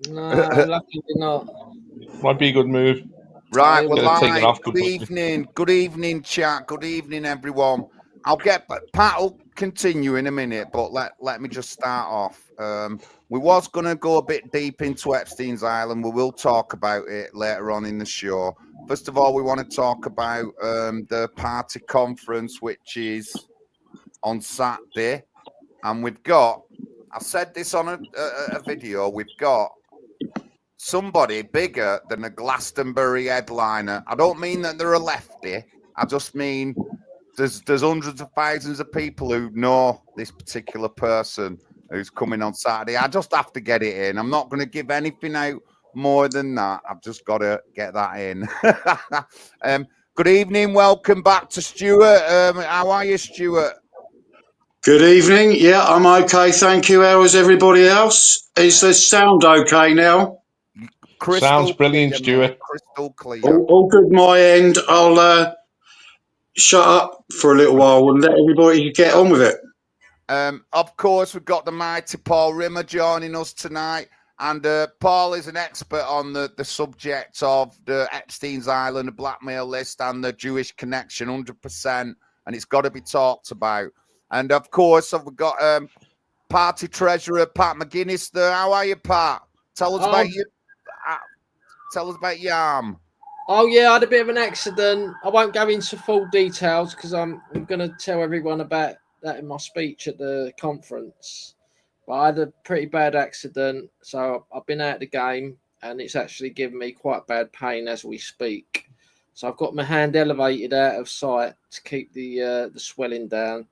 No, luckily not. Might be a good move. Right, we're Get it taken live. off Good completely. Good evening, chat. Good evening, everyone. Pat will continue in a minute, but let me just start off. We was going to go a bit deep into Epstein's Island. We will talk about it later on in the show. First of all, we want to talk about the party conference, which is on Saturday. And we've got, I said this on a video, we've got somebody bigger than a Glastonbury headliner. I don't mean that they're a lefty. I just mean there's hundreds of thousands of people who know this particular person who's coming on Saturday. I just have to get it in. I'm not going to give anything out more than that. I've just got to get that in. Good evening. Welcome back to Stuart. How are you, Stuart? Good evening. Yeah, I'm okay. Thank you. How is everybody else? Is the sound okay now? Crystal Sounds brilliant, clear, Stuart. mate. Crystal clear. All good my end. I'll shut up for a little while and let everybody get on with it. Of course, we've got the mighty Paul Rimmer joining us tonight. And Paul is an expert on the subject of the Epstein's Island, the blackmail list, and the Jewish connection, 100%. And it's got to be talked about. And, of course, we've got party treasurer Pat McGinnis there. How are you, Pat? Tell us about you. Tell us about your arm. Oh, yeah, I had a bit of an accident. I won't go into full details because I'm going to tell everyone about that in my speech at the conference. But I had a pretty bad accident, so I've been out of the game, and it's actually given me quite bad pain as we speak. So I've got my hand elevated out of sight to keep the swelling down.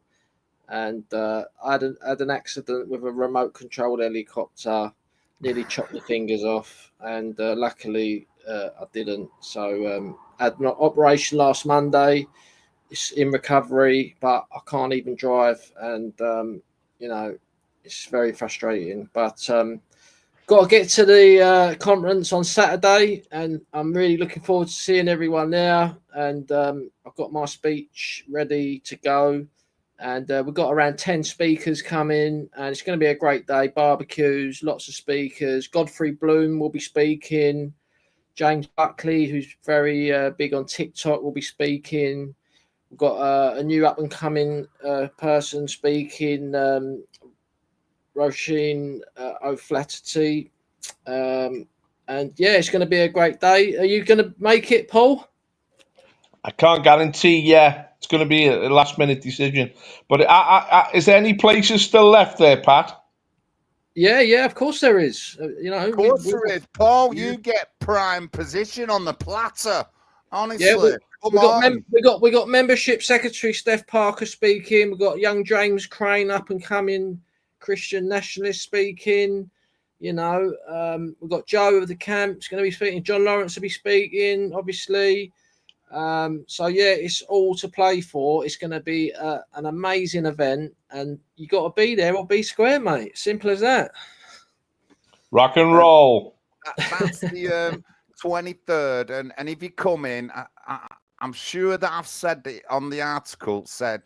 And I had an accident with a remote-controlled helicopter, nearly chopped my fingers off, and luckily I didn't. So I had an operation last Monday. It's in recovery, but I can't even drive, and it's very frustrating. But got to get to the conference on Saturday, and I'm really looking forward to seeing everyone there. And I've got my speech ready to go. And we've got around 10 speakers coming, and it's going to be a great day. Barbecues, lots of speakers. Godfrey Bloom will be speaking. James Buckley, who's very big on TikTok, will be speaking. We've got a new up-and-coming person speaking, Roisin O'Flaherty. And, yeah, it's going to be a great day. Are you going to make it, Paul? I can't guarantee, it's going to be a last-minute decision. But is there any places still left there, Pat? Yeah, of course there is. Of course there is. Paul, you get prime position on the platter. Honestly, yeah, we got membership secretary Steph Parker speaking. We've got young James Crane, up and coming Christian nationalist speaking. We've got Joe of the Camp's going to be speaking. John Lawrence will be speaking, obviously. So yeah, it's all to play for. It's going to be an amazing event, and you got to be there or be square, mate. Simple as that. Rock and roll. That's the 23rd, and if you come in, I'm sure that I've said it on the article. Said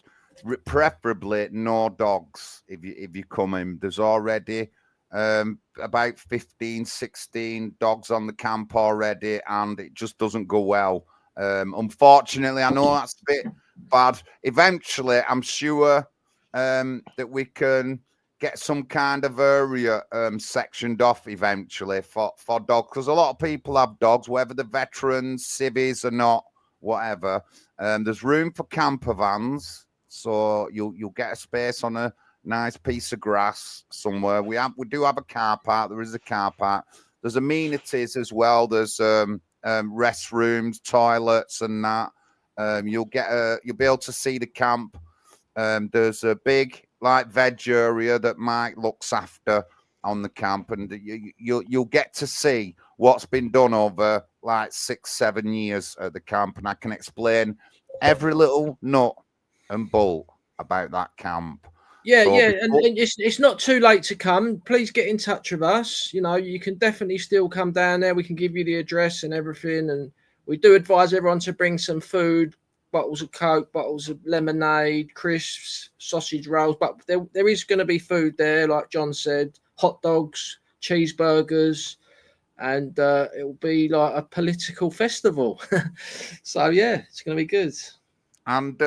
preferably no dogs if you come in. There's already about 15, 16 dogs on the camp already, and it just doesn't go well. Unfortunately, I know that's a bit bad. Eventually, I'm sure that we can get some kind of area sectioned off eventually for dogs, because a lot of people have dogs, whether they're veterans, civvies or not, whatever. There's room for camper vans, so you'll get a space on a nice piece of grass somewhere. We do have a car park. There is a car park. There's amenities as well. There's restrooms, toilets, and that. You'll be able to see the camp. There's a big veg area that Mike looks after on the camp, and you'll get to see what's been done over 6-7 years at the camp, and I can explain every little nut and bolt about that camp. Yeah, and it's not too late to come. Please get in touch with us. You can definitely still come down there. We can give you the address and everything, and we do advise everyone to bring some food, bottles of Coke, bottles of lemonade, crisps, sausage rolls. But there is going to be food there, like John said, hot dogs, cheeseburgers. and it will be like a political festival. So yeah, it's going to be good. And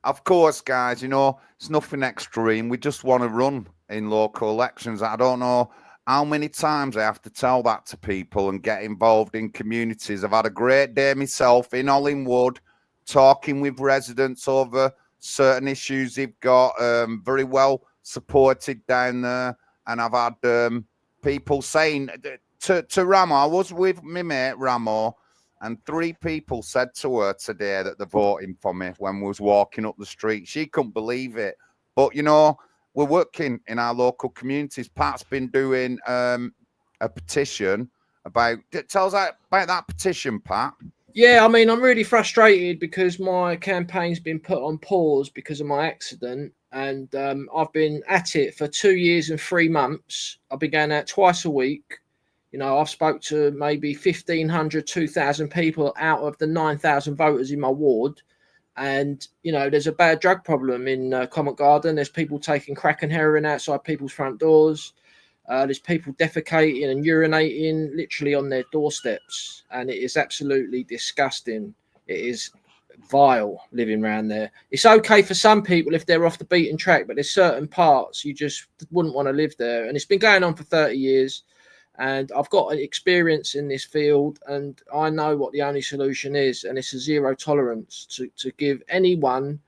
of course, guys, it's nothing extreme. We just want to run in local elections. I don't know how many times I have to tell that to people and get involved in communities. I've had a great day myself in Oldham, talking with residents over certain issues they've got, very well supported down there. And I've had people saying to Ramo, I was with my mate Ramo, and 3 people said to her today that they're voting for me when we was walking up the street. She couldn't believe it. But, we're working in our local communities. Pat's been doing a petition about... Tell us about that petition, Pat. Yeah, I mean, I'm really frustrated because my campaign's been put on pause because of my accident. And I've been at it for 2 years and 3 months. I've been going out twice a week. I've spoke to maybe 1,500, 2,000 people out of the 9,000 voters in my ward. And, there's a bad drug problem in Covent Garden. There's people taking crack and heroin outside people's front doors. There's people defecating and urinating literally on their doorsteps. And it is absolutely disgusting. It is vile living around there. It's okay for some people if they're off the beaten track, but there's certain parts you just wouldn't want to live there. And it's been going on for 30 years. And I've got experience in this field, and I know what the only solution is, and it's a zero tolerance to give anyone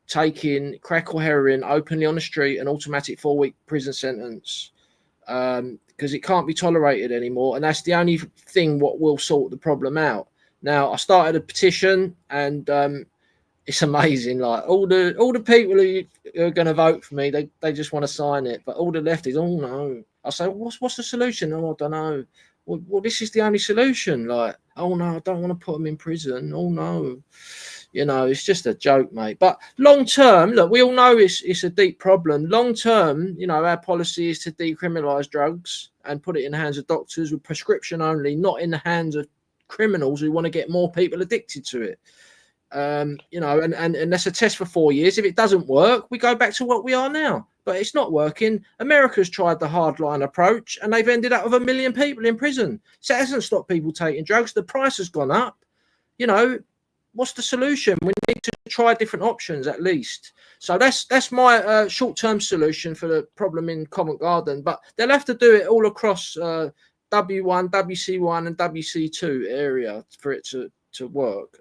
taking crack or heroin openly on the street an automatic 4-week prison sentence, because it can't be tolerated anymore. And that's the only thing what will sort the problem out. Now, I started a petition, and it's amazing. Like all the people who are going to vote for me, they just want to sign it, but all the lefties, oh no. I say, what's the solution? Oh, I don't know. Well, this is the only solution. Like, oh no, I don't want to put them in prison. Oh no, it's just a joke, mate. But long term, look, we all know it's a deep problem. Long term, our policy is to decriminalise drugs and put it in the hands of doctors with prescription only, not in the hands of criminals who want to get more people addicted to it. And that's a test for 4 years. If it doesn't work, we go back to what we are now. But it's not working. America's tried the hardline approach, and they've ended up with 1 million people in prison. So it hasn't stopped people taking drugs. The price has gone up. What's the solution? We need to try different options at least. So that's my short-term solution for the problem in Covent Garden. But they'll have to do it all across W1, WC1, and WC2 area for it to work,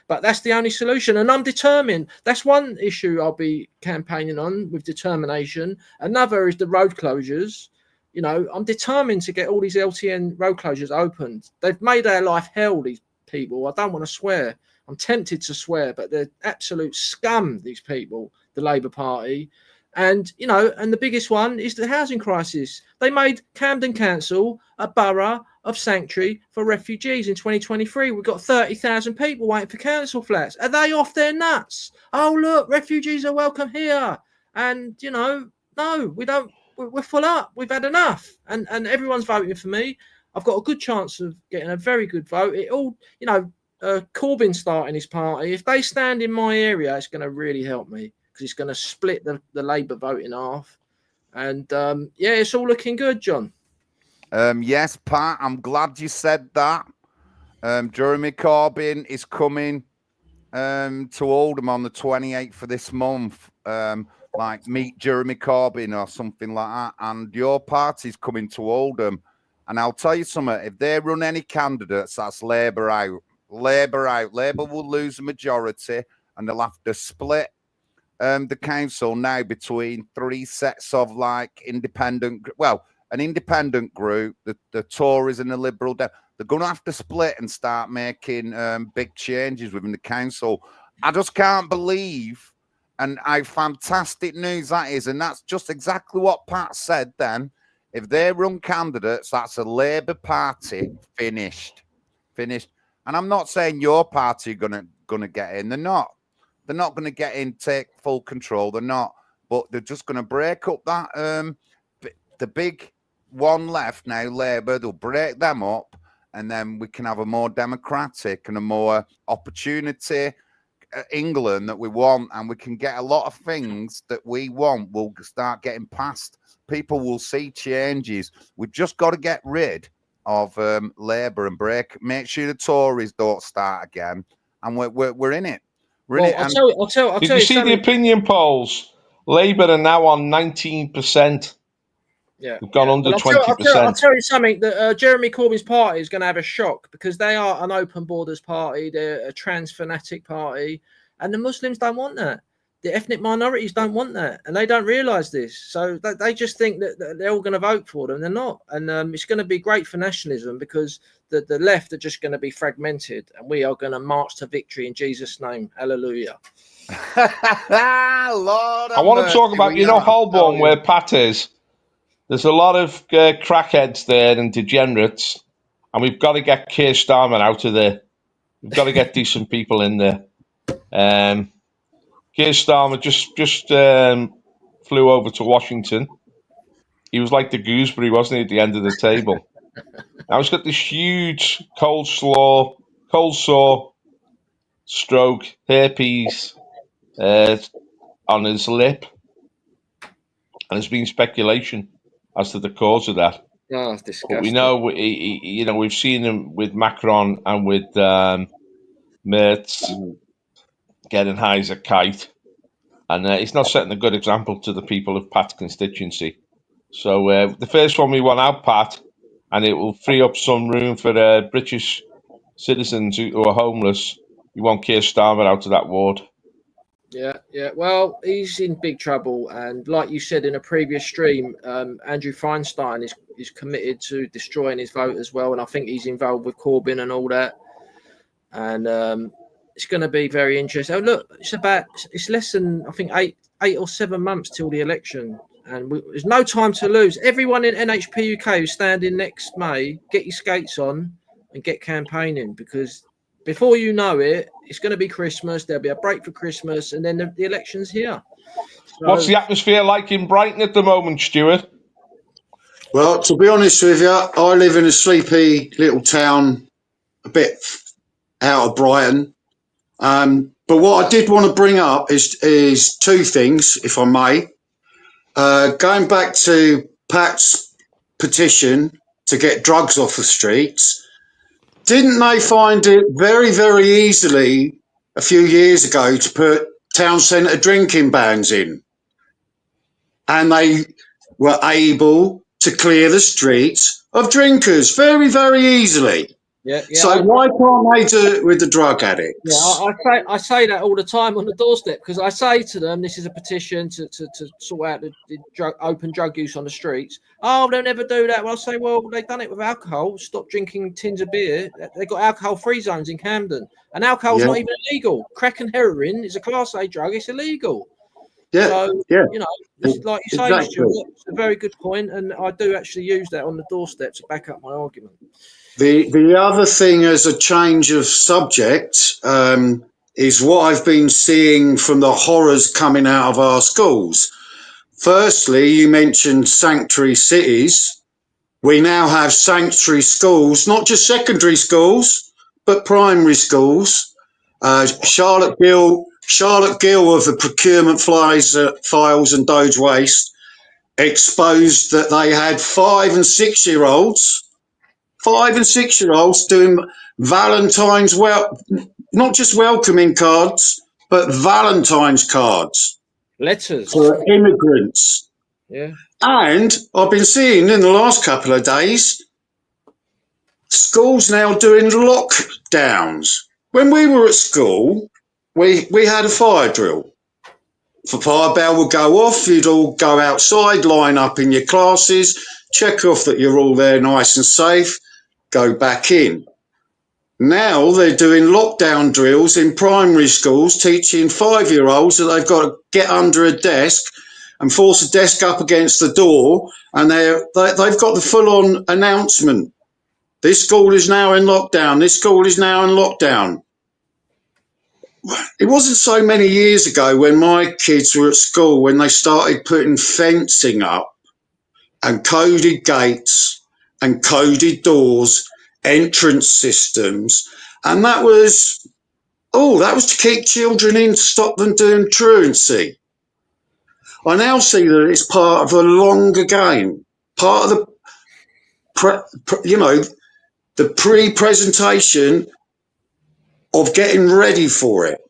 but that's the only solution, and I'm determined. That's one issue I'll be campaigning on with determination. Another is the road closures. I'm determined to get all these LTN road closures opened. They've made our life hell, these people. I don't want to swear. I'm tempted to swear, but they're absolute scum, these people, the Labour Party. And and the biggest one is the housing crisis. They made Camden Council a borough of sanctuary for refugees in 2023. We've got 30,000 people waiting for council flats. Are they off their nuts? Oh, look, refugees are welcome here. And, no, we don't. We're full up. We've had enough. And everyone's voting for me. I've got a good chance of getting a very good vote. It all, Corbyn starting his party. If they stand in my area, it's going to really help me, because it's going to split the Labour vote in half. And, it's all looking good, John. Yes, Pat, I'm glad you said that. Jeremy Corbyn is coming to Oldham on the 28th of this month. Meet Jeremy Corbyn or something like that. And your party's coming to Oldham. And I'll tell you something, if they run any candidates, that's Labour out. Labour out. Labour will lose the majority, and they'll have to split the council now between 3 sets of independent, an independent group, the Tories and the Liberal. They're going to have to split and start making big changes within the council. I just can't believe, and how fantastic news that is. And that's just exactly what Pat said then. If they run candidates, that's a Labour Party finished. And I'm not saying your party are gonna get in. They're not. They're not going to get in, take full control. They're not. But they're just going to break up that the big one left now, Labour. They'll break them up, and then we can have a more democratic and a more opportunity England that we want, and we can get a lot of things that we want. We'll start getting past. People will see changes. We've just got to get rid of Labour and make sure the Tories don't start again, and we're in it. We're in it. I'll tell you. Did you see the opinion polls? Labour are now on 19%. Yeah, we've gone under 20%. I'll tell you something. That Jeremy Corbyn's party is going to have a shock because they are an open borders party. They're a trans fanatic party, and the Muslims don't want that. The ethnic minorities don't want that, and they don't realise this. So they just think that they're all going to vote for them. They're not, and it's going to be great for nationalism because the left are just going to be fragmented, and we are going to march to victory in Jesus' name. Hallelujah. Lord, I want to talk about, Holborn, where Pat is. There's a lot of crackheads there and degenerates, and we've got to get Keir Starmer out of there. We've got to get decent people in there. Keir Starmer just flew over to Washington. He was like the gooseberry, wasn't he, at the end of the table? Now he's got this huge cold sore, stroke, herpes on his lip, and there's been speculation as to the cause of that. Oh, it's disgusting. But we know, we've seen him with Macron and with Merz getting high as a kite, and he's not setting a good example to the people of Pat's constituency. So the first one we want out, Pat, and it will free up some room for British citizens who are homeless. We want Keir Starmer out of that ward. Yeah. Well, he's in big trouble, and like you said in a previous stream, Andrew Feinstein is committed to destroying his vote as well, and I think he's involved with Corbyn and all that. And it's going to be very interesting. Oh, look, it's less than I think eight or 7 months till the election, and there's no time to lose. Everyone in NHP UK who's standing next May, get your skates on and get campaigning, because before you know it, it's going to be Christmas. There'll be a break for Christmas, and then the election's here. So, what's the atmosphere like in Brighton at the moment, Stuart? Well, to be honest with you, I live in a sleepy little town, a bit out of Brighton. But what I did want to bring up is two things, if I may. Going back to Pat's petition to get drugs off the streets. Didn't they find it very, very easily a few years ago to put town centre drinking bans in? And they were able to clear the streets of drinkers very, very easily. Yeah. So why can't they do it with the drug addicts? Yeah, I say that all the time on the doorstep, because I say to them, this is a petition to sort out the open drug use on the streets. Oh, they'll never do that. Well, I say, well, they've done it with alcohol. Stop drinking tins of beer. They've got alcohol-free zones in Camden, and alcohol's not even illegal. Crack and heroin is a Class A drug. It's illegal. Yeah, so, like you say, exactly. Stuart, it's a very good point, and I do actually use that on the doorstep to back up my argument. The other thing, as a change of subject, is what I've been seeing from the horrors coming out of our schools. Firstly, you mentioned sanctuary cities. We now have sanctuary schools, not just secondary schools, but primary schools. Charlotte Gill of the procurement files and Doge Waste exposed that they had 5 and 6 year olds doing Valentine's, not just welcoming cards, but Valentine's cards. Letters. For immigrants. Yeah. And I've been seeing in the last couple of days, schools now doing lockdowns. When we were at school, we had a fire drill. The fire bell would go off, you'd all go outside, line up in your classes, check off that you're all there nice and safe, go back in. Now they're doing lockdown drills in primary schools, teaching 5-year-olds that they've got to get under a desk and force a desk up against the door, and they've got the full-on announcement. This school is now in lockdown. This school is now in lockdown. It wasn't so many years ago when my kids were at school when they started putting fencing up and coded gates and coded doors, entrance systems, and that was to keep children in, to stop them doing truancy. I now see that it's part of a longer game, part the pre-presentation of getting ready for it.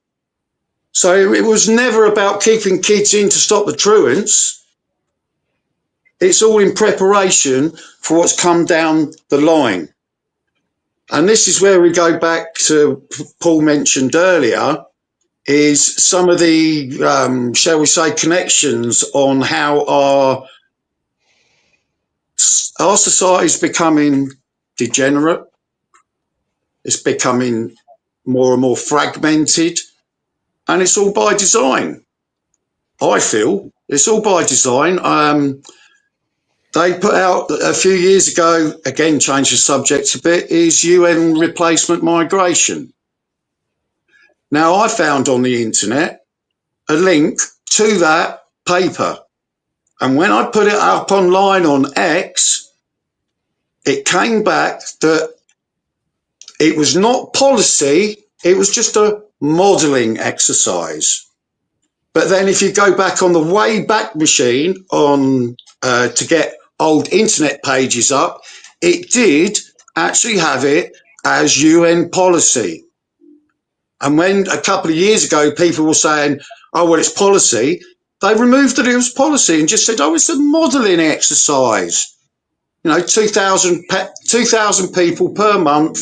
So it was never about keeping kids in to stop the truants. It's all in preparation for what's come down the line. And this is where we go back to Paul mentioned earlier, is some of the, shall we say, connections on how our society is becoming degenerate. It's becoming more and more fragmented. And it's all by design. I feel it's all by design. They put out a few years ago, again, change the subject a bit, is UN replacement migration. Now, I found on the internet a link to that paper. And when I put it up online on X, it came back that it was not policy, it was just a modelling exercise. But then if you go back on the Wayback Machine on to get old internet pages up, it did actually have it as UN policy. And when a couple of years ago people were saying, oh, well, it's policy, they removed that it was policy and just said, oh, it's a modelling exercise. 2,000 people per month,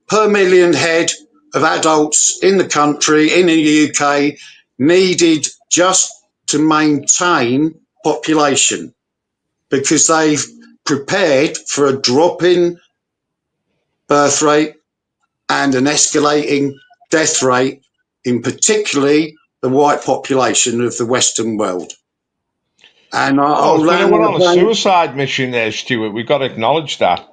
per million head of adults in the country, in the UK, needed just to maintain population because they've prepared for a drop in birth rate and an escalating death rate in particularly the white population of the Western world. And we're on a suicide mission there, Stuart. We've got to acknowledge that.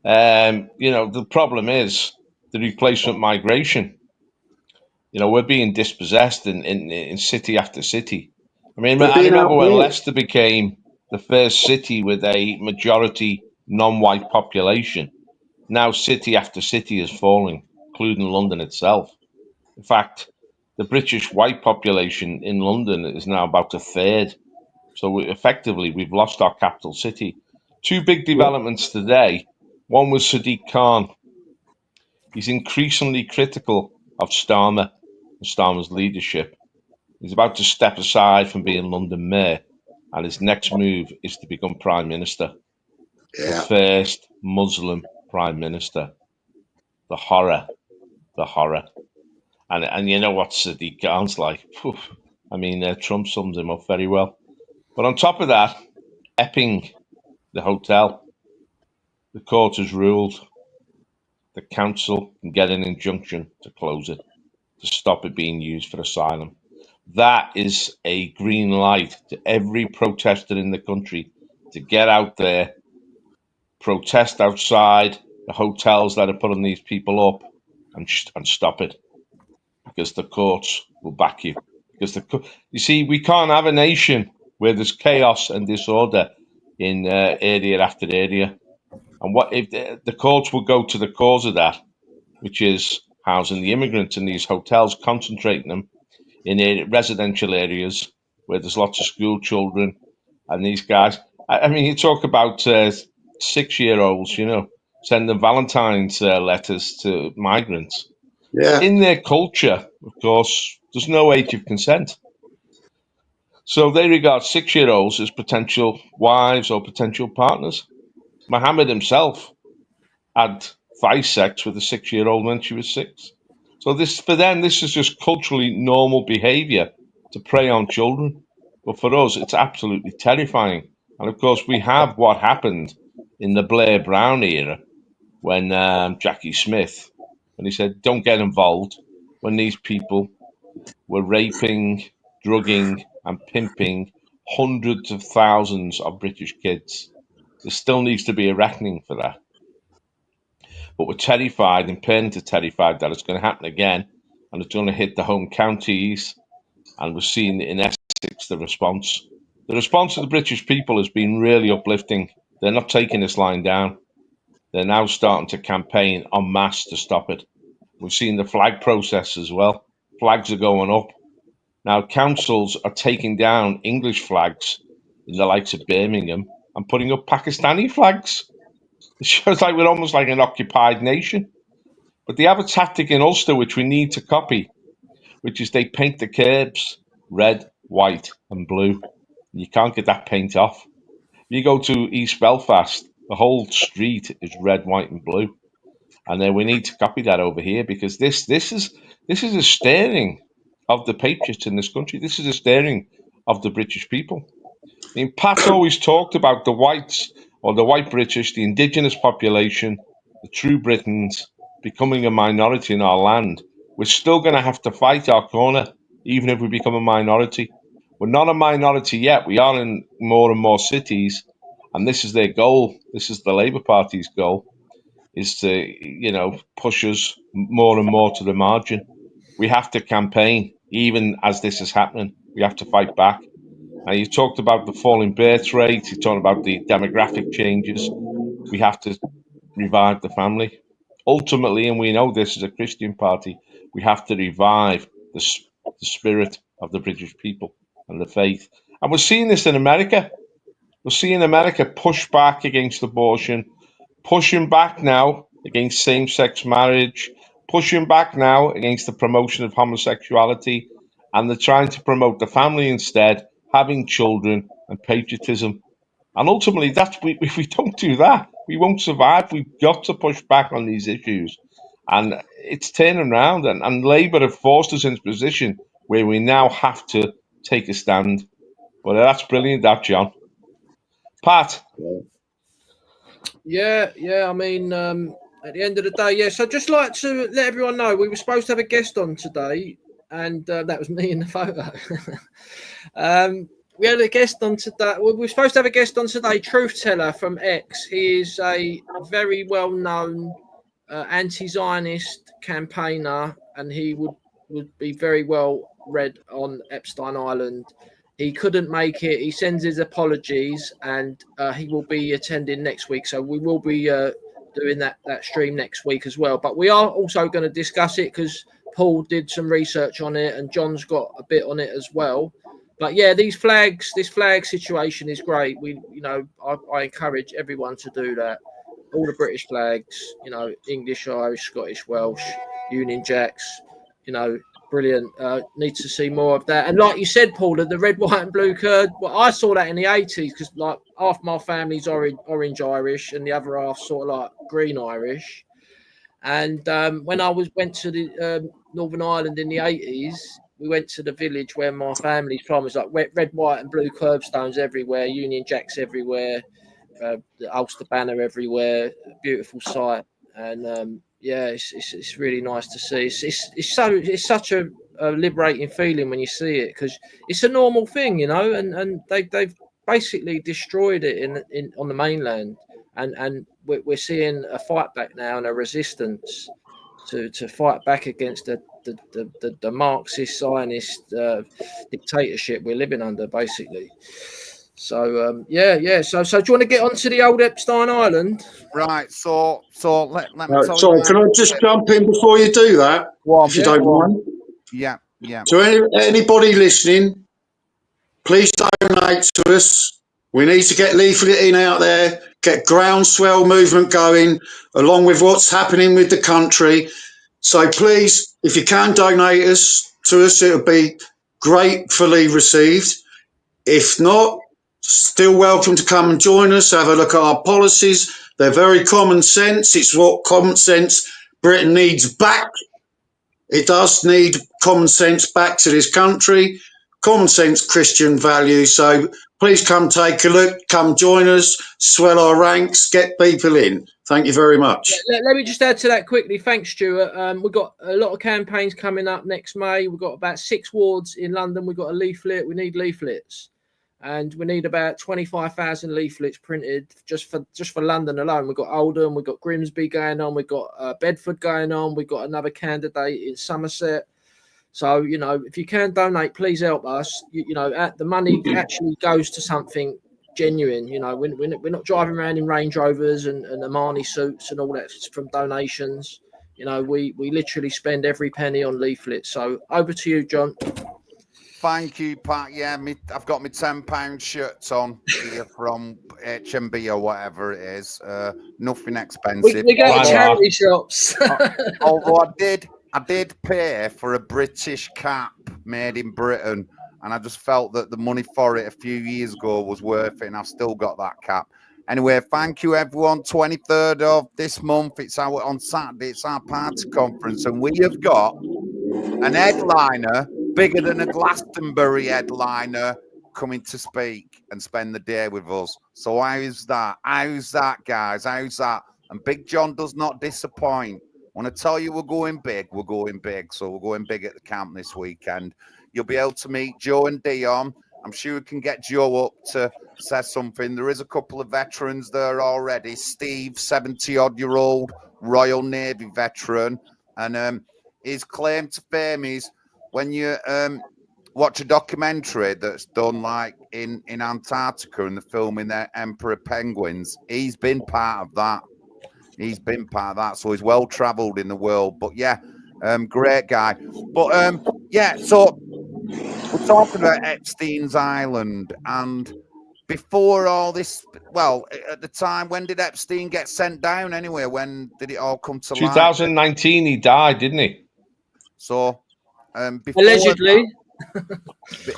The problem is the replacement migration. We're being dispossessed in city after city. I remember when Leicester became the first city with a majority non-white population. Now city after city is falling, including London itself. In fact, the British white population in London is now about a third. So we've lost our capital city. Two big developments today. One was Sadiq Khan. He's increasingly critical of Starmer and Starmer's leadership. He's about to step aside from being London mayor, and his next move is to become Prime Minister. The first Muslim Prime Minister. The horror. And you know what Sadiq Khan's like? Trump sums him up very well. But on top of that, Epping, the hotel, the court has ruled the council can get an injunction to close it, to stop it being used for asylum. That is a green light to every protester in the country to get out there, protest outside the hotels that are putting these people up and stop it, because the courts will back you. Because you see, we can't have a nation where there's chaos and disorder in area after area. And what if the courts will go to the cause of that, which is housing the immigrants in these hotels, concentrating them in residential areas where there's lots of school children and these guys. You talk about 6-year-olds, sending Valentine's letters to migrants. Yeah. In their culture, of course, there's no age of consent. So they regard 6-year-olds as potential wives or potential partners. Muhammad himself had vice sex with a 6-year-old when she was 6. So for them, this is just culturally normal behaviour to prey on children. But for us, it's absolutely terrifying. And of course, we have what happened in the Blair Brown era when Jackie Smith, when he said, don't get involved, when these people were raping, drugging and pimping hundreds of thousands of British kids. There still needs to be a reckoning for that. But we're terrified, and parents are terrified that it's going to happen again, and it's going to hit the home counties. And we're seeing in Essex the response. The response of the British people has been really uplifting. They're not taking this lying down. They're now starting to campaign en masse to stop it. We've seen the flag process as well. Flags are going up. Now, councils are taking down English flags in the likes of Birmingham and putting up Pakistani flags. It shows like we're almost like an occupied nation. But they have a tactic in Ulster which we need to copy, which is they paint the curbs red, white, and blue. You can't get that paint off. You go to East Belfast, the whole street is red, white, and blue, and then we need to copy that over here because this is a staring of the patriots in this country. This is a staring of the British people. I mean, Pat always talked about the whites or the white British, the indigenous population, the true Britons becoming a minority in our land. We're still going to have to fight our corner, even if we become a minority. We're not a minority yet. We are in more and more cities, and this is their goal. This is the Labour Party's goal, is to, push us more and more to the margin. We have to campaign, even as this is happening. We have to fight back. Now, you talked about the falling birth rate. You talked about the demographic changes. We have to revive the family. Ultimately, and we know this is a Christian party, we have to revive the spirit of the British people and the faith. And we're seeing this in America. We're seeing America push back against abortion, pushing back now against same-sex marriage, pushing back now against the promotion of homosexuality, and they're trying to promote the family instead, having children and patriotism. And ultimately, if we don't do that, we won't survive. We've got to push back on these issues. And it's turning around, and Labour have forced us into a position where we now have to take a stand. But that's brilliant, that, John. Pat? Yeah. I mean, at the end of the day, yes. So just like to let everyone know, we were supposed to have a guest on today, and that was me in the photo. We had a guest on today. We were supposed to have a guest on today, Truth Teller from X. He is a very well-known anti-Zionist campaigner, and he would be very well read on Epstein Island. He couldn't make it. He sends his apologies, and he will be attending next week. So we will be doing that stream next week as well. But we are also going to discuss it because Paul did some research on it, and John's got a bit on it as well. But yeah, this flag situation is great. I encourage everyone to do that. All the British flags, English, Irish, Scottish, Welsh, Union Jacks, brilliant. Need to see more of that. And like you said, Paul, the red, white, and blue curd. Well, I saw that in the 80s because like half my family's orange Irish and the other half sort of like green Irish. And when I went to the Northern Ireland in the 80s, we went to the village where my family's from. It was like red, white, and blue curbstones everywhere, Union Jacks everywhere, the Ulster banner everywhere. Beautiful sight, and it's really nice to see. It's such a liberating feeling when you see it because it's a normal thing, and they've basically destroyed it in on the mainland, and we're seeing a fight back now and a resistance to fight back against the Marxist Zionist dictatorship we're living under, basically. So So do you want to get onto the old Epstein Island? Right. So let me tell Sorry, you. can I just jump in before you do that? If you don't mind. Yeah. So anybody listening, please donate to us. We need to get leafleting out there, get groundswell movement going, along with what's happening with the country. So please, if you can donate to us, it'll be gratefully received. If not, still welcome to come and join us, have a look at our policies. They're very common sense. It's what common sense Britain needs back. It does need common sense back to this country, common sense Christian values. So please come take a look, come join us, swell our ranks, get people in. Thank you very much. Let me just add to that quickly. Thanks, Stuart. We've got a lot of campaigns coming up next May. We've got about 6 wards in London. We've got a leaflet. We need leaflets. And we need about 25,000 leaflets printed just for London alone. We've got Oldham, we've got Grimsby going on, we've got Bedford going on, we've got another candidate in Somerset. So, if you can donate, please help us. The money actually goes to something genuine. We're not driving around in Range Rovers and Armani suits and all that from donations. We literally spend every penny on leaflets. So over to you, John. thank you, Pat. Yeah, I've got my £10 shirts on here from HMB or whatever it is. Nothing expensive. We go to Why charity shops. Although I did pay for a British cap made in Britain, and I just felt that the money for it a few years ago was worth it, and I've still got that cap. Anyway, thank you, everyone. 23rd of this month, it's on Saturday. It's our party conference, and we have got an headliner bigger than a Glastonbury headliner coming to speak and spend the day with us. So how's that? How's that, guys? How's that? And Big John does not disappoint. I want to tell you we're going big. We're going big. So we're going big at the camp this weekend. You'll be able to meet Joe and Dion. I'm sure we can get Joe up to say something. There is a couple of veterans there already. Steve, 70-odd-year-old Royal Navy veteran. And his claim to fame is when you watch a documentary that's done like in Antarctica and the filming their Emperor penguins, he's been part of that. He's been part of that. So he's well traveled in the world. But yeah, great guy. But yeah, so we're talking about Epstein's Island. And before all this, well, at the time, when did Epstein get sent down anyway? When did it all come to light? 2019, he died, didn't he? So before Allegedly.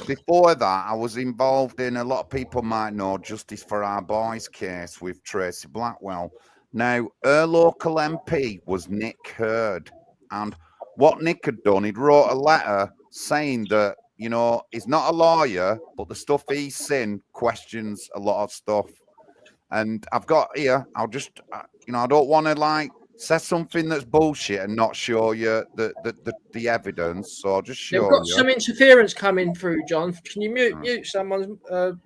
before that, I was involved in, a lot of people might know, Justice for Our Boys case with Tracy Blackwell. Now, her local MP was Nick Hurd. And what Nick had done, he'd wrote a letter saying that, you know, he's not a lawyer, but the stuff he's seen questions a lot of stuff. And I've got here, I'll just, you know, I don't want to like say something that's bullshit and not show you the evidence. So I'll just show You've got you. some interference coming through, John. Can you mute someone? Can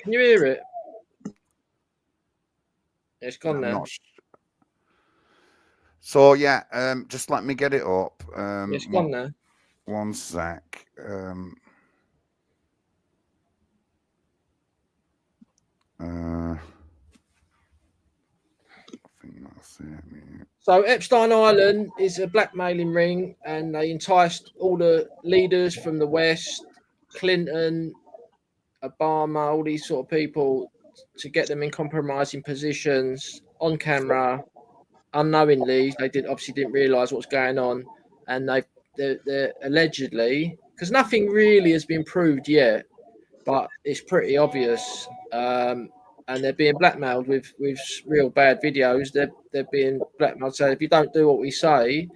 you hear it? It's gone now. So yeah, just let me get it up. It's gone now. One sec. I think that's it. So Epstein Island is a blackmailing ring, and they enticed all the leaders from the West, Clinton, Obama, all these sort of people, to get them in compromising positions on camera, unknowingly. They obviously didn't realise what was going on, and they're allegedly, because nothing really has been proved yet, but it's pretty obvious. And they're being blackmailed with real bad videos. They're being blackmailed. So if you don't do what we say,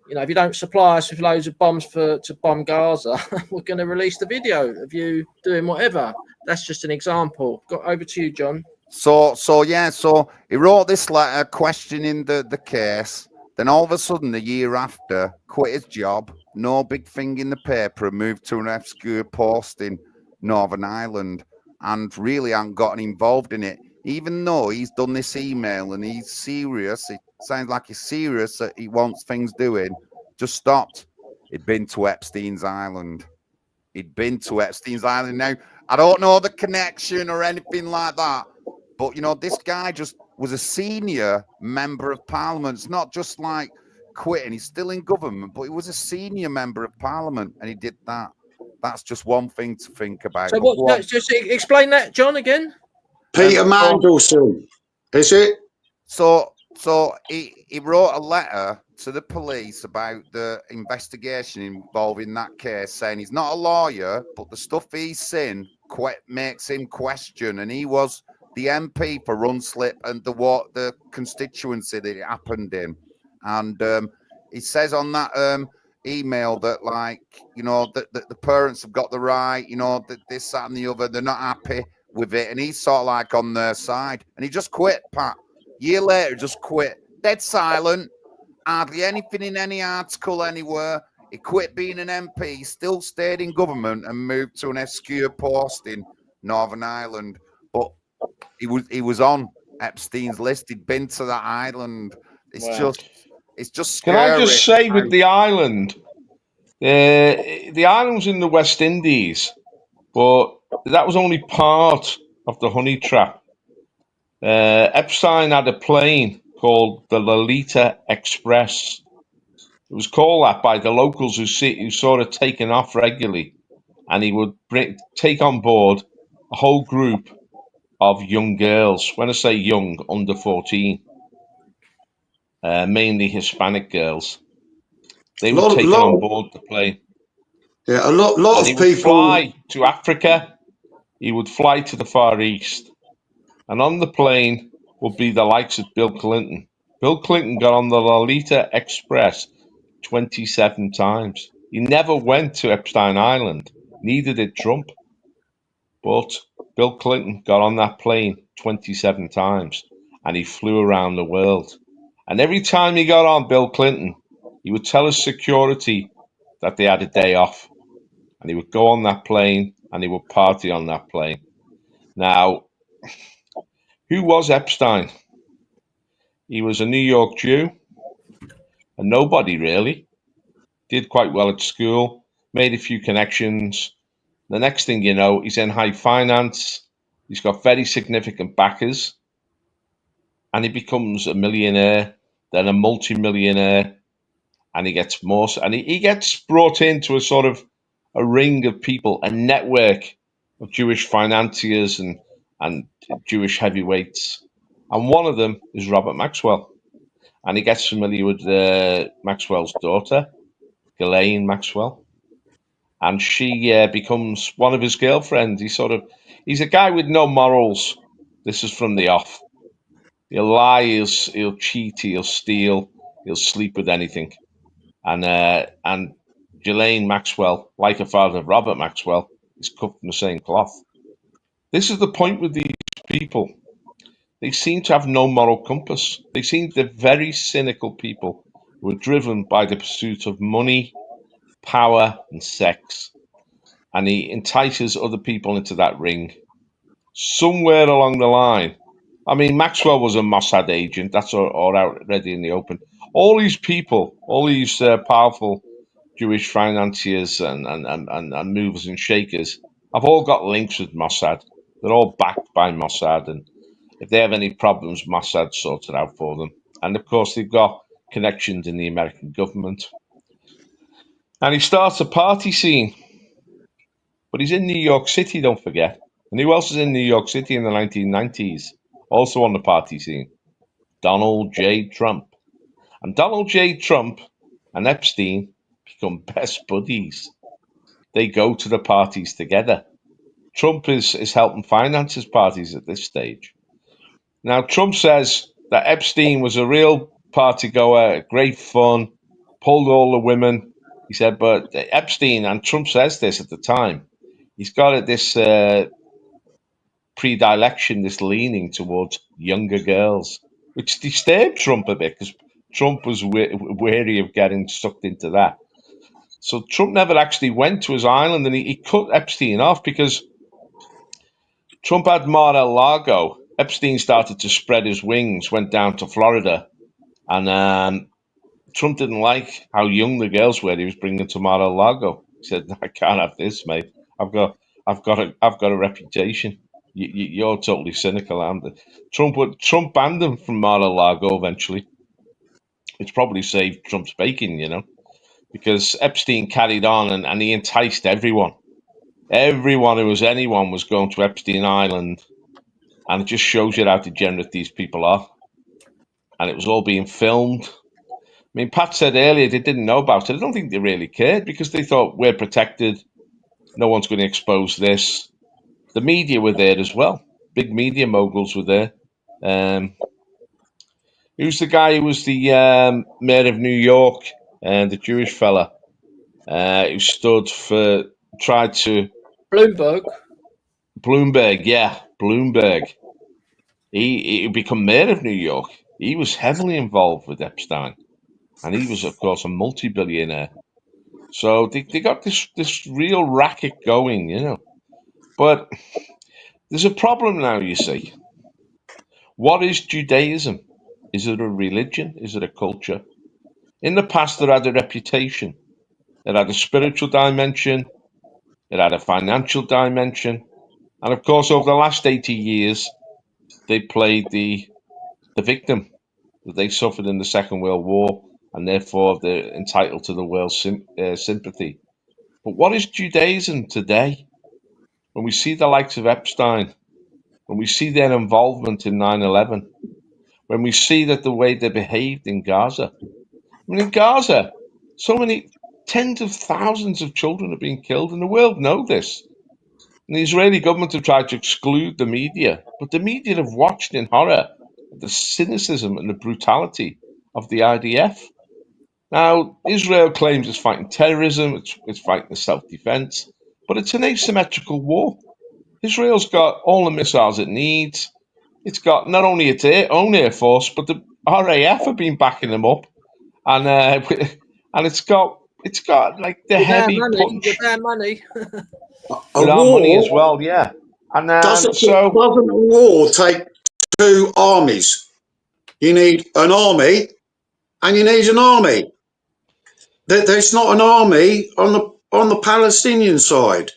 you know, if you don't supply us with loads of bombs to bomb Gaza, we're going to release the video of you doing whatever. That's just an example. Got over to you, John. So he wrote this letter questioning the case. Then all of a sudden, the year after, quit his job, no big thing in the paper, and moved to an obscure post in Northern Ireland, and really hadn't gotten involved in it. Even though he's done this email and he's serious, it sounds like he's serious that he wants things doing, just stopped. He'd been to Epstein's Island. Now, I don't know the connection or anything like that, but, you know, this guy just was a senior member of parliament. It's not just like quitting. He's still in government, but he was a senior member of parliament, and he did that. That's just one thing to think about. So what? Just explain that, John, again. Peter Mandelson, is it? So he wrote a letter to the police about the investigation involving that case, saying he's not a lawyer, but the stuff he's seen makes him question. And he was the MP for Runslip and the constituency that it happened in. And he says on that email that, like, you know, that the parents have got the right, you know, that this, that, and the other, they're not happy with it, and he's sort of like on their side, and he just quit, Pat. Year later, just quit, dead silent, hardly anything in any article anywhere. He quit being an MP, still stayed in government, and moved to an obscure post in Northern Ireland. But he was on Epstein's list. He'd been to that island. It's just scary. Can I just say with the island, the island was in the West Indies, but that was only part of the honey trap. Epstein had a plane called the Lolita Express. It was called that by the locals who saw it taking off regularly. and he would take on board a whole group of young girls. When I say young, under 14, mainly Hispanic girls. They were taken on board the plane. Yeah, a lot And he of would people. fly to Africa. He would fly to the Far East. And on the plane would be the likes of Bill Clinton. Bill Clinton got on the Lolita Express 27 times. He never went to Epstein Island. Neither did Trump. But Bill Clinton got on that plane 27 times and he flew around the world. And every time he got on, Bill Clinton, he would tell his security that they had a day off. And he would go on that plane and he would party on that plane. Now, who was Epstein? He was a New York Jew, a nobody really. Did quite well at school, made a few connections. The next thing you know, he's in high finance. He's got very significant backers. And he becomes a millionaire, then a multi-millionaire. And he gets more, and he gets brought into a sort of a ring of people, a network of Jewish financiers and Jewish heavyweights. And one of them is Robert Maxwell. And he gets familiar with Maxwell's daughter, Ghislaine Maxwell. And she becomes one of his girlfriends. He's a guy with no morals. This is from the off. He'll lie, he'll cheat, he'll steal, he'll sleep with anything. And Ghislaine Maxwell, like her father Robert Maxwell, is cut from the same cloth. This is the point with these people. They seem to have no moral compass. They seem they're very cynical people who are driven by the pursuit of money, power, and sex. And he entices other people into that ring. Somewhere along the line, I mean, Maxwell was a Mossad agent. That's all already in the open. All these people, all these powerful Jewish financiers and movers and shakers have all got links with Mossad. They're all backed by Mossad. And if they have any problems, Mossad sorts it out for them. And of course, they've got connections in the American government. And he starts a party scene. But he's in New York City, don't forget. And who else is in New York City in the 1990s? Also on the party scene? Donald J. Trump. And Donald J. Trump and Epstein become best buddies. They go to the parties together. Trump is helping finance his parties at this stage. Now, Trump says that Epstein was a real party goer, great fun, pulled all the women. He said, but Epstein, and Trump says this at the time, he's got this predilection, this leaning towards younger girls, which disturbed Trump a bit because Trump was wary of getting sucked into that. So Trump never actually went to his island, and he cut Epstein off because Trump had Mar-a-Lago. Epstein started to spread his wings, went down to Florida, and Trump didn't like how young the girls were he was bringing to Mar-a-Lago. He said, "I can't have this, mate. I've got a reputation. You're totally cynical." Trump banned him from Mar-a-Lago eventually, which probably saved Trump's bacon, because Epstein carried on and he enticed everyone. Everyone who was anyone was going to Epstein Island, and it just shows you how degenerate these people are. And it was all being filmed. I mean, Pat said earlier they didn't know about it. I don't think they really cared because they thought we're protected. No one's going to expose this. The media were there as well. Big media moguls were there. Who's the guy who was the mayor of New York, the Jewish fella, who tried to... Bloomberg, yeah, Bloomberg. He became mayor of New York. He was heavily involved with Epstein. And he was, of course, a multi-billionaire. So they got this real racket going, But there's a problem now, you see. What is Judaism? Is it a religion? Is it a culture? In the past, it had a reputation. It had a spiritual dimension. It had a financial dimension. And of course, over the last 80 years, they played the victim that they suffered in the Second World War, and therefore they're entitled to the world's sympathy. But what is Judaism today? When we see the likes of Epstein, when we see their involvement in 9/11, when we see that the way they behaved in Gaza. I mean, in Gaza, so many tens of thousands of children are being killed, and the world know this. And the Israeli government have tried to exclude the media, but the media have watched in horror the cynicism and the brutality of the IDF. Now, Israel claims it's fighting terrorism, it's fighting self-defense, but it's an asymmetrical war. Israel's got all the missiles it needs. It's got not only its own air force, but the RAF have been backing them up, and and it's got like the With our heavy money, punch with our money. A with our money as war well, yeah. And doesn't so doesn't a war take two armies? You need an army and you need an army. There's not an army on the Palestinian side.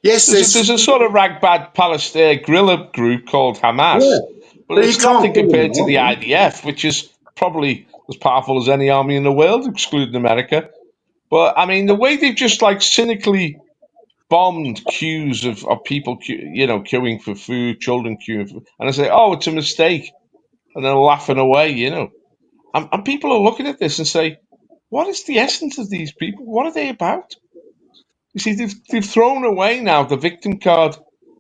Yes, there's a sort of ragbag Palestinian guerrilla group called yeah, Hamas, but but you it's nothing can't call them compared an to the army. IDF, which is probably as powerful as any army in the world, excluding America. But I mean, the way they've just like cynically bombed queues of people, queuing for food, children queuing for, and I say, oh, it's a mistake, and they're laughing away, and people are looking at this and say, what is the essence of these people? What are they about? You see, they've thrown away now the victim card.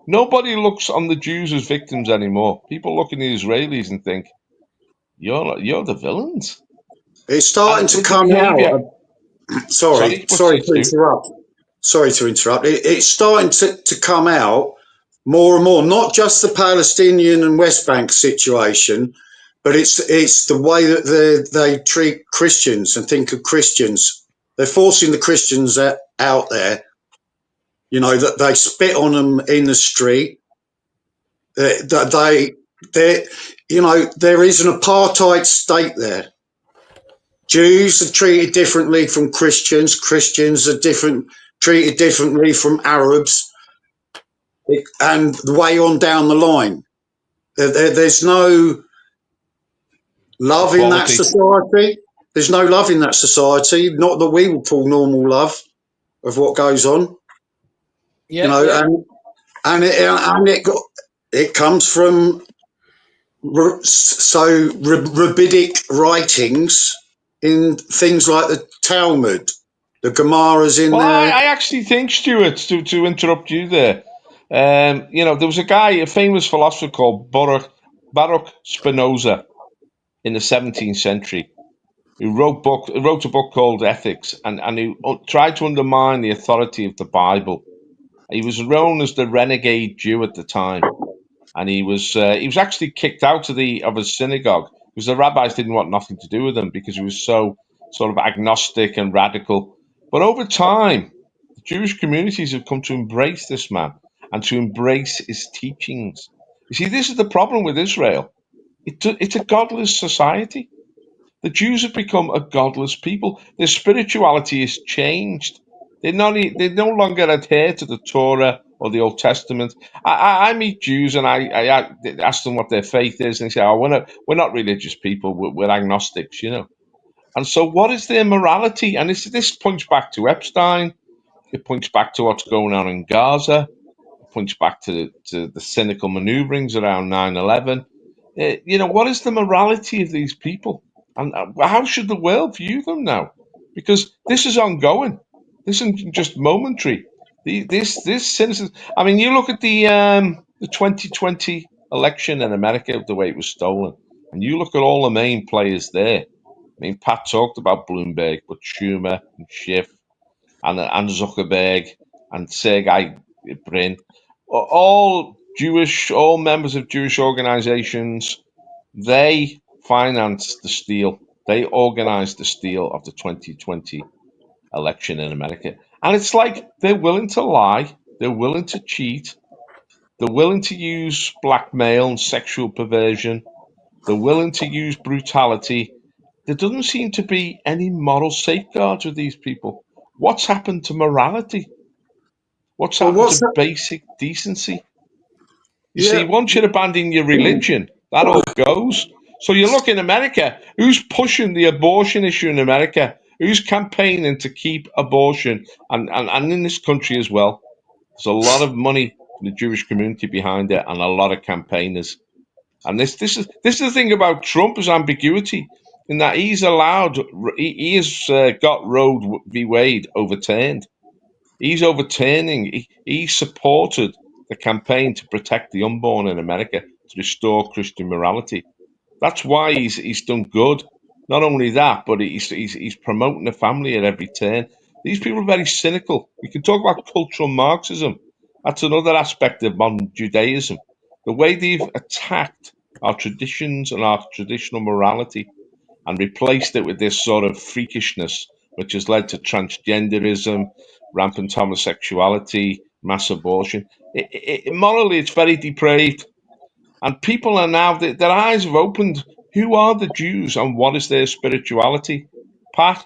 Nobody looks on the Jews as victims anymore. People look at the Israelis and think, you're the villains. It's starting And to with the come behaviour, out. Sorry, sorry, what's sorry it to do? interrupt. Sorry to interrupt. It's starting to come out more and more, not just the Palestinian and West Bank situation, but it's the way that they treat Christians and think of Christians. They're forcing the Christians out there. You know that they spit on them in the street. They there is an apartheid state there. Jews are treated differently from Christians. Christians are treated differently from Arabs, and the way on down the line. There's no love in that Equality. society. There's no love in that society. Not that we would call normal love of what goes on. Yeah, yeah. It comes from rabbinic writings in things like the Talmud, the Gemara's in Well, there. I actually think, Stuart, to interrupt you there, there was a guy, a famous philosopher called Baruch Spinoza in the 17th century, who wrote a book called Ethics, and he tried to undermine the authority of the Bible. He was known as the renegade Jew at the time, and he was actually kicked out of his synagogue because the rabbis didn't want nothing to do with him because he was so sort of agnostic and radical. But over time, the Jewish communities have come to embrace this man and to embrace his teachings. You see, this is the problem with Israel. It's a godless society. The Jews have become a godless people. Their spirituality has changed. They no longer adhere to the Torah or the Old Testament. I meet Jews and I ask them what their faith is, and they say, "Oh, we're not religious people. We're agnostics, you know." And so, what is their morality? And this points back to Epstein. It points back to what's going on in Gaza. It points back to the cynical maneuverings around 9/11. What is the morality of these people? And how should the world view them now? Because this is ongoing. This isn't just momentary. This cynicism. I mean, you look at the 2020 election in America, the way it was stolen, and you look at all the main players there. I mean, Pat talked about Bloomberg, but Schumer and Schiff and Zuckerberg and Sergey Brin, all Jewish, all members of Jewish organizations, they financed the steal. They organized the steal of the 2020 election in America. And it's like they're willing to lie, they're willing to cheat, they're willing to use blackmail and sexual perversion, they're willing to use brutality. There doesn't seem to be any moral safeguards with these people. What's happened to morality? What's Well, happened to what's that? basic decency? You see, Yeah, once you abandon your religion, that all goes. So you look in America, who's pushing the abortion issue in America? who's campaigning to keep abortion, and in this country as well, there's a lot of money from the Jewish community behind it, and a lot of campaigners. And this is the thing about Trump is ambiguity, in that he has got Roe v. Wade overturned. He's overturning. He supported the campaign to protect the unborn in America, to restore Christian morality. That's why he's done good. Not only that, but he's promoting the family at every turn. These people are very cynical. We can talk about cultural Marxism. That's another aspect of modern Judaism. The way they've attacked our traditions and our traditional morality and replaced it with this sort of freakishness, which has led to transgenderism, rampant homosexuality, mass abortion. Morally, it's very depraved. And people are now, their eyes have opened. Who are the Jews and what is their spirituality? Pat?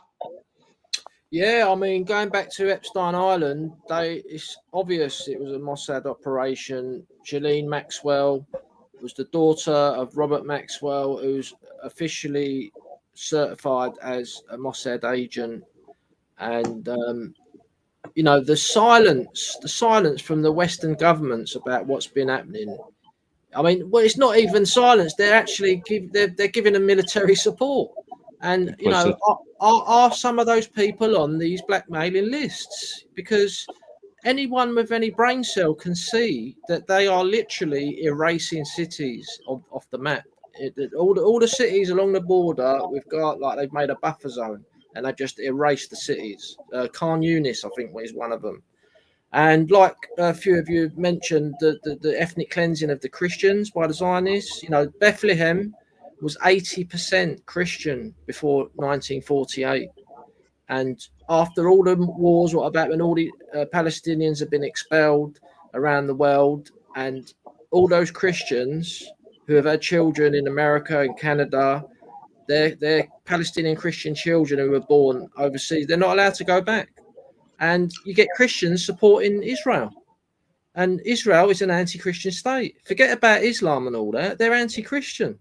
Yeah, I mean, going back to Epstein Island, it's obvious it was a Mossad operation. Ghislaine Maxwell was the daughter of Robert Maxwell, who's officially certified as a Mossad agent. And, you know, the silence from the Western governments about what's been happening. I mean, well, it's not even silence. They're actually they're giving them military support. And, you know, are some of those people on these blackmailing lists? Because anyone with any brain cell can see that they are literally erasing cities off the map. All the cities along the border, we've got, like, they've made a buffer zone and they've just erased the cities. Khan Yunis, I think, is one of them. And like a few of you mentioned, the ethnic cleansing of the Christians by the Zionists. You know, Bethlehem was 80% Christian before 1948. And after all the wars, what about when all the Palestinians have been expelled around the world, and all those Christians who have had children in America and Canada, they're Palestinian Christian children who were born overseas, they're not allowed to go back. And you get Christians supporting Israel. And Israel is an anti-Christian state. Forget about Islam and all that. They're anti-Christian.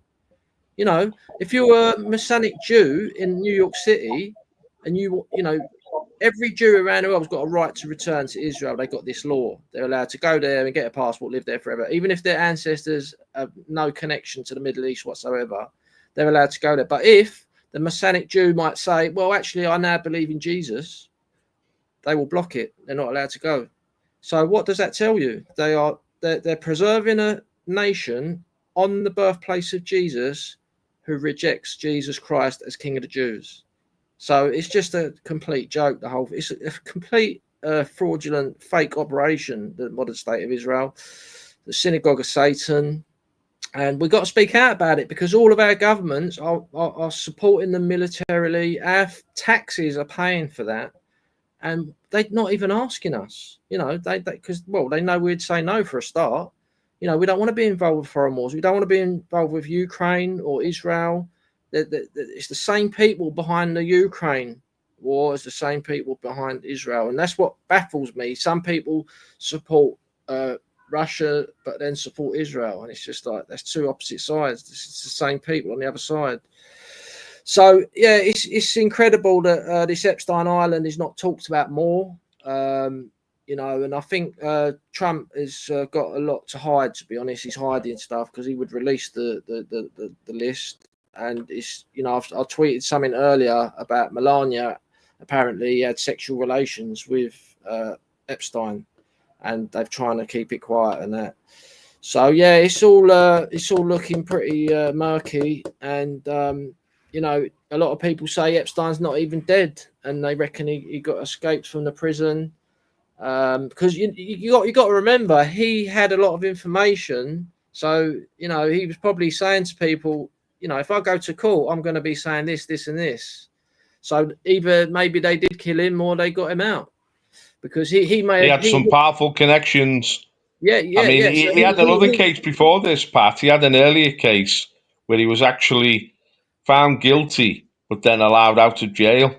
You know, if you're a Messianic Jew in New York City, and you know, every Jew around the world has got a right to return to Israel. They got this law. They're allowed to go there and get a passport, live there forever. Even if their ancestors have no connection to the Middle East whatsoever, they're allowed to go there. But if the Messianic Jew might say, well, actually, I now believe in Jesus, they will block it. They're not allowed to go. So what does that tell you? They're preserving a nation on the birthplace of Jesus who rejects Jesus Christ as King of the Jews. So it's just a complete joke. It's a complete fraudulent, fake operation, the modern state of Israel, the synagogue of Satan. And we've got to speak out about it, because all of our governments are supporting them militarily. Our taxes are paying for that. And they're not even asking us, you know, because they know we'd say no for a start. You know, we don't want to be involved with foreign wars. We don't want to be involved with Ukraine or Israel. It's the same people behind the Ukraine war as the same people behind Israel. And that's what baffles me. Some people support Russia, but then support Israel. And it's just like, that's two opposite sides. It's the same people on the other side. So, yeah, it's incredible that this Epstein Island is not talked about more, you know, and I think Trump has got a lot to hide, to be honest. He's hiding stuff because he would release the list. And it's, you know, I tweeted something earlier about Melania. Apparently he had sexual relations with Epstein, and they're trying to keep it quiet and that. So, yeah, it's all looking pretty murky. And you know, a lot of people say Epstein's not even dead, and they reckon he got escaped from the prison. Because you got to remember, he had a lot of information. So, you know, he was probably saying to people, you know, if I go to court, I'm going to be saying this, this, and this. So either maybe they did kill him or they got him out, because he had some powerful connections. Yeah. I mean, So he had another case before this, Pat. He had an earlier case where he was actually found guilty, but then allowed out of jail.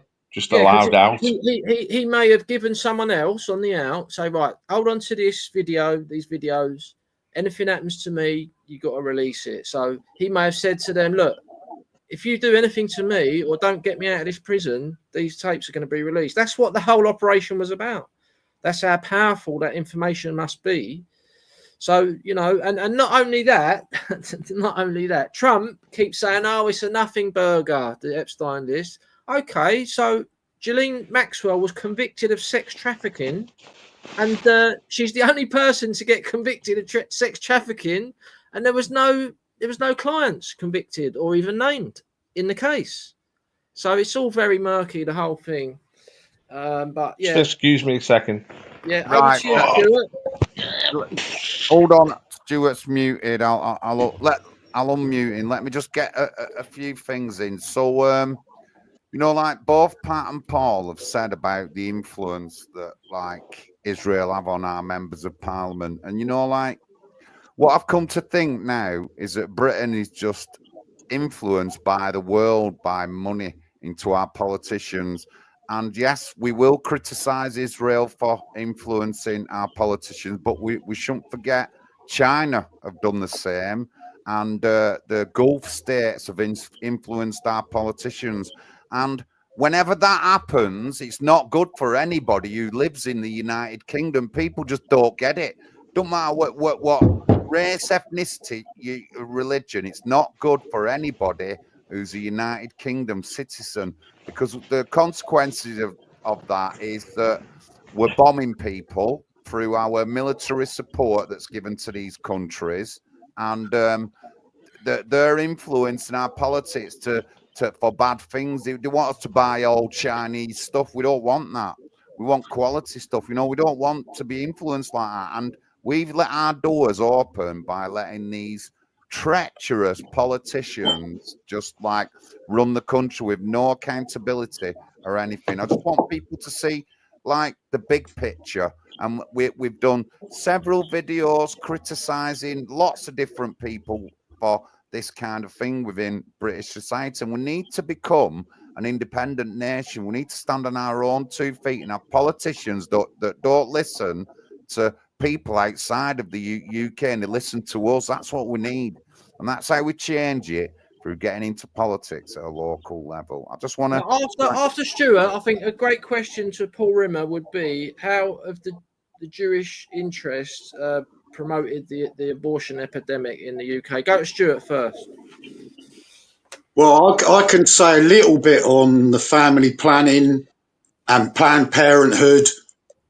Allowed out. He may have given someone else on the out, say, right, hold on to these videos. Anything happens to me, you got to release it. So he may have said to them, look, if you do anything to me or don't get me out of this prison, these tapes are going to be released. That's what the whole operation was about. That's how powerful that information must be. So, you know, and not only that, Trump keeps saying, oh, it's a nothing burger, the Epstein list. Okay, so Ghislaine Maxwell was convicted of sex trafficking, and she's the only person to get convicted of sex trafficking, and there was no clients convicted or even named in the case. So it's all very murky, the whole thing. But yeah, Just excuse me a second. yeah. Right. Over to you, Stuart. Hold on, Stuart's muted. I'll unmute him. Let me just get a few things in. So, you know, like both Pat and Paul have said about the influence that like Israel have on our members of parliament, and you know, like what I've come to think now is that Britain is just influenced by the world, by money into our politicians. And yes, we will criticize Israel for influencing our politicians, but we shouldn't forget China have done the same. And the Gulf states have influenced our politicians. And whenever that happens, it's not good for anybody who lives in the United Kingdom. People just don't get it. Don't matter what race, ethnicity, religion, it's not good for anybody who's a United Kingdom citizen, because the consequences of that is that we're bombing people through our military support that's given to these countries, and they're influencing our politics for bad things. They want us to buy old Chinese stuff. We don't want that. We want quality stuff. You know, we don't want to be influenced like that. And we've let our doors open by letting these treacherous politicians just like run the country with no accountability or anything. I just want people to see like the big picture. And we've done several videos criticizing lots of different people for this kind of thing within British society. And we need to become an independent nation. We need to stand on our own 2 feet and have politicians that don't listen to people outside of the UK and they listen to us. That's what we need. And that's how we change it, through getting into politics at a local level. I just want to... After Stuart, I think a great question to Paul Rimmer would be, how have the Jewish interests promoted the abortion epidemic in the UK? Go to Stuart first. Well, I can say a little bit on the family planning, and Planned Parenthood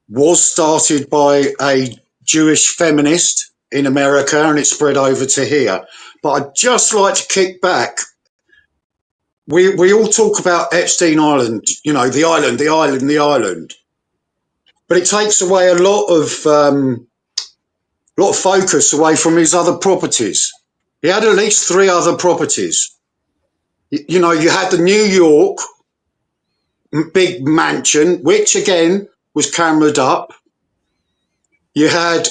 was started by a Jewish feminist in America, and it spread over to here. But I'd just like to kick back. We all talk about Epstein Island, you know, the island. But it takes away a lot of focus away from his other properties. He had at least 3 other properties. You know, you had the New York big mansion, which again was cameraed up. You had,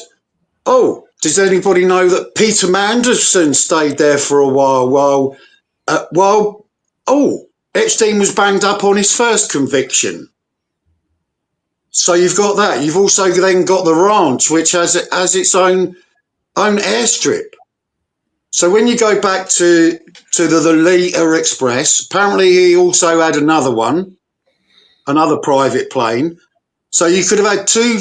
does anybody know that Peter Mandelson stayed there for a while Epstein was banged up on his first conviction. So you've got that. You've also then got the ranch, which has its own airstrip. So when you go back to the Lolita Express, apparently he also had another private plane. So you could have had 2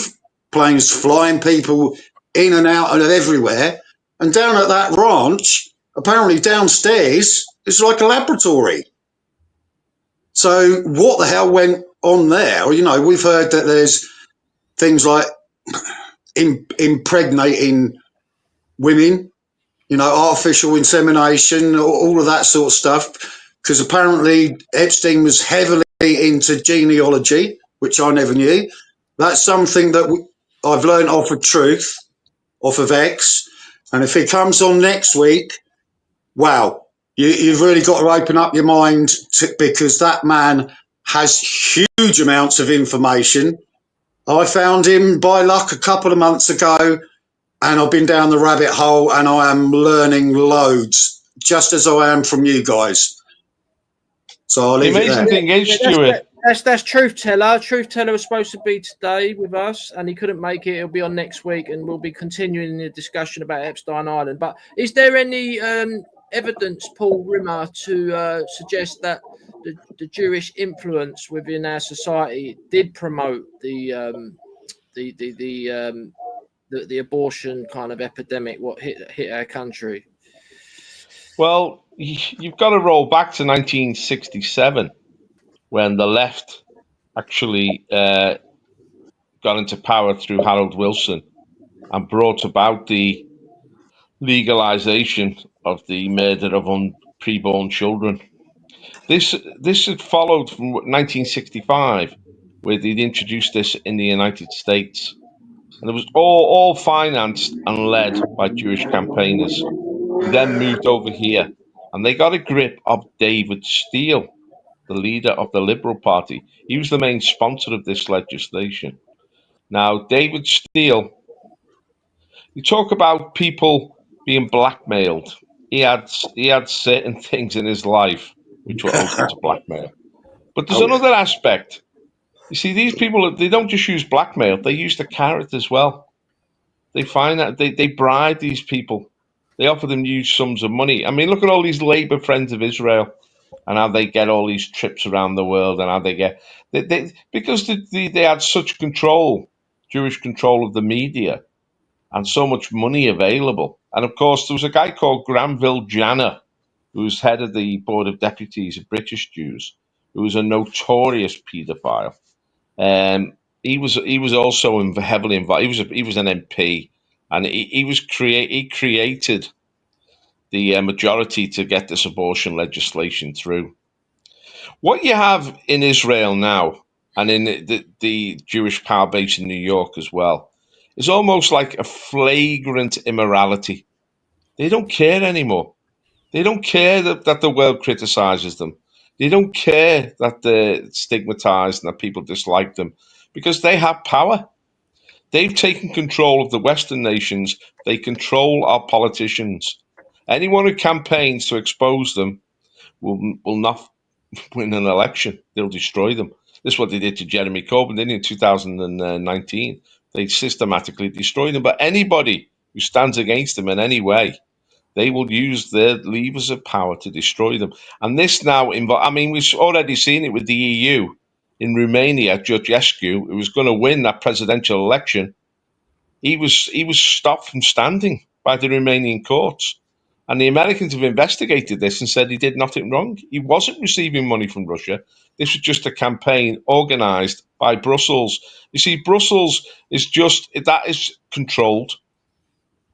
planes flying people in and out of everywhere. And down at that ranch, apparently downstairs, it's like a laboratory. So what the hell went on there? You know, we've heard that there's things like impregnating women, you know, artificial insemination, all of that sort of stuff, because apparently Epstein was heavily into genealogy, which I never knew. That's something that I've learned off of Truth, off of X. And if it comes on next week, wow, you've really got to open up your mind because that man has huge amounts of information. I found him by luck a couple of months ago, and I've been down the rabbit hole, and I am learning loads, just as I am from you guys. So I'll leave it there. The amazing thing is, Stuart, that's Truth Teller. Truth Teller was supposed to be today with us, and he couldn't make it. He'll be on next week, and we'll be continuing the discussion about Epstein Island. But is there any evidence, Paul Rimmer, to suggest that the Jewish influence within our society did promote the abortion kind of epidemic what hit our country? Well, you've got to roll back to 1967 when the left actually got into power through Harold Wilson and brought about the legalization of the murder of preborn children. This had followed from 1965, where they'd introduced this in the United States, and it was all financed and led by Jewish campaigners. Who then moved over here, and they got a grip of David Steele, the leader of the Liberal Party. He was the main sponsor of this legislation. Now, David Steele, you talk about people being blackmailed. He had certain things in his life which were open to blackmail. But there's another aspect. You see, these people, they don't just use blackmail, they use the carrot as well. They find that they bribe these people. They offer them huge sums of money. I mean, look at all these Labour friends of Israel and how they get all these trips around the world and how they get... because they had such control, Jewish control of the media, and so much money available. And of course, there was a guy called Granville Janner, who was head of the Board of Deputies of British Jews, who was a notorious paedophile. He was also heavily involved. He was an MP, and he created the majority to get this abortion legislation through. What you have in Israel now, and in the Jewish power base in New York as well, is almost like a flagrant immorality. They don't care anymore. They don't care that the world criticizes them. They don't care that they're stigmatized and that people dislike them, because they have power. They've taken control of the Western nations. They control our politicians. Anyone who campaigns to expose them will not win an election. They'll destroy them. This is what they did to Jeremy Corbyn, didn't they, in 2019. They systematically destroyed them. But anybody who stands against them in any way, they will use their levers of power to destroy them. And this now I mean, we've already seen it with the EU. In Romania, Georgescu, who was going to win that presidential election, he was stopped from standing by the Romanian courts. And the Americans have investigated this and said he did nothing wrong. He wasn't receiving money from Russia. This was just a campaign organized by Brussels. You see, Brussels is controlled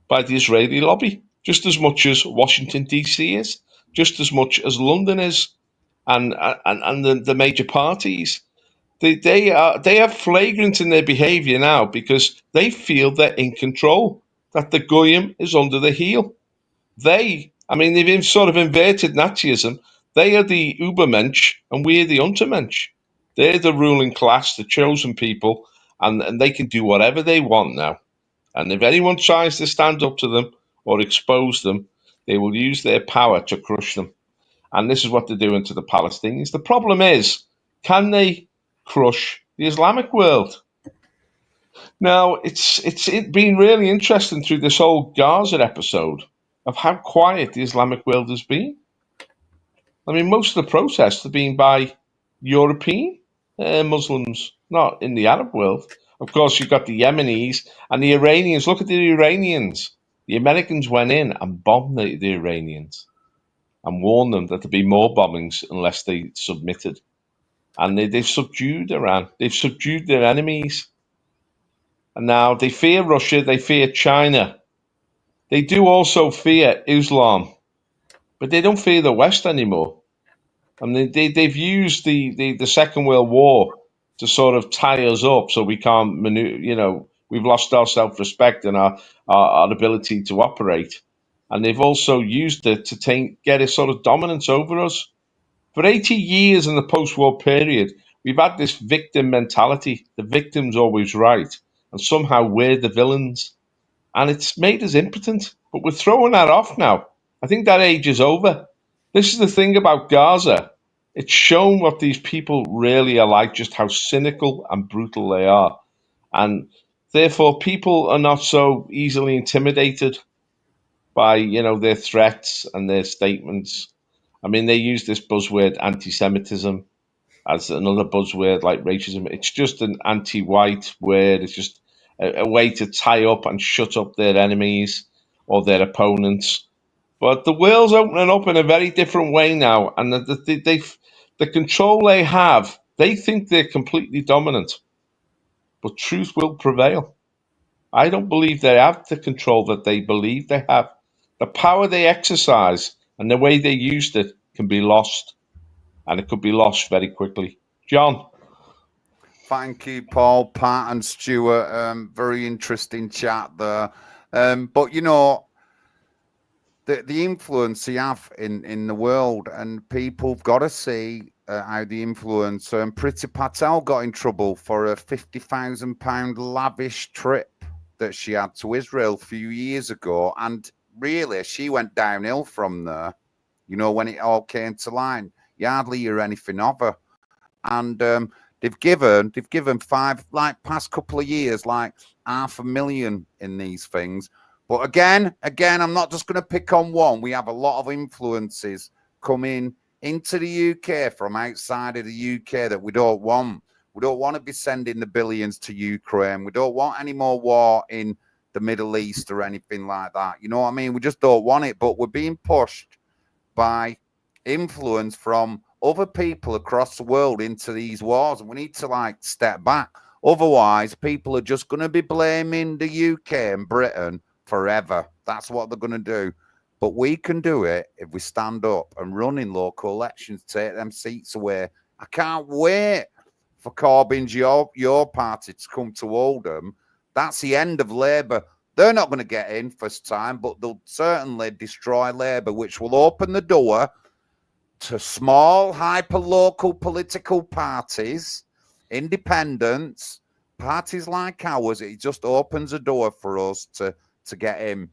by the Israeli lobby, just as much as Washington, D.C. is, just as much as London is, and the major parties. They are flagrant in their behavior now because they feel they're in control, that the Goyim is under the heel. They've sort of inverted Nazism. They are the Übermensch and we're the Untermensch. They're the ruling class, the chosen people, and they can do whatever they want now. And if anyone tries to stand up to them or expose them, they will use their power to crush them. And this is what they're doing to the Palestinians. The problem is, can they crush the Islamic world? Now, it's been really interesting through this whole Gaza episode of how quiet the Islamic world has been. I mean, most of the protests have been by European Muslims, not in the Arab world. Of course, you've got the Yemenis and the Iranians. Look at the Iranians. The Americans went in and bombed the Iranians and warned them that there'd be more bombings unless they submitted. And they've subdued Iran. They've subdued their enemies. And now they fear Russia. They fear China. They do also fear Islam. But they don't fear the West anymore. I mean, they've used the Second World War to sort of tie us up so we can't we've lost our self-respect and our ability to operate. And they've also used it to get a sort of dominance over us. For 80 years in the post-war period, we've had this victim mentality. The victim's always right. And somehow we're the villains. And it's made us impotent. But we're throwing that off now. I think that age is over. This is the thing about Gaza. It's shown what these people really are like, just how cynical and brutal they are. And therefore, people are not so easily intimidated. by, you know, their threats and their statements. I mean, they use this buzzword anti-Semitism as another buzzword like racism. It's just an anti-white word. It's just a way to tie up and shut up their enemies or their opponents. But the world's opening up in a very different way now, and the control they have, they think they're completely dominant, but truth will prevail. I don't believe they have the control that they believe they have. The power they exercise and the way they used it can be lost, and it could be lost very quickly. John. Thank you, Paul, Pat, and Stuart. Very interesting chat there. But you know, the influence you have in the world, and people've got to see how the influence. Priti Patel got in trouble for a £50,000 lavish trip that she had to Israel a few years ago, and really she went downhill from there. You know, when it all came to line, you hardly hear anything of her, and they've given past couple of years, like $500,000 in these things. But again, I'm not just going to pick on one. We have a lot of influences coming into the UK from outside of the UK that we don't want. We don't want to be sending the billions to Ukraine. We don't want any more war in the Middle East or anything like that. You know what I mean? We just don't want it. But we're being pushed by influence from other people across the world into these wars, and we need to like step back. Otherwise, people are just going to be blaming the UK and Britain forever. That's what they're going to do. But we can do it if we stand up and run in local elections, take them seats away. I can't wait for Corbyn's your party to come to Oldham. That's the end of Labour. They're not going to get in first time, but they'll certainly destroy Labour, which will open the door to small, hyper-local political parties, independents, parties like ours. It just opens a door for us to get in.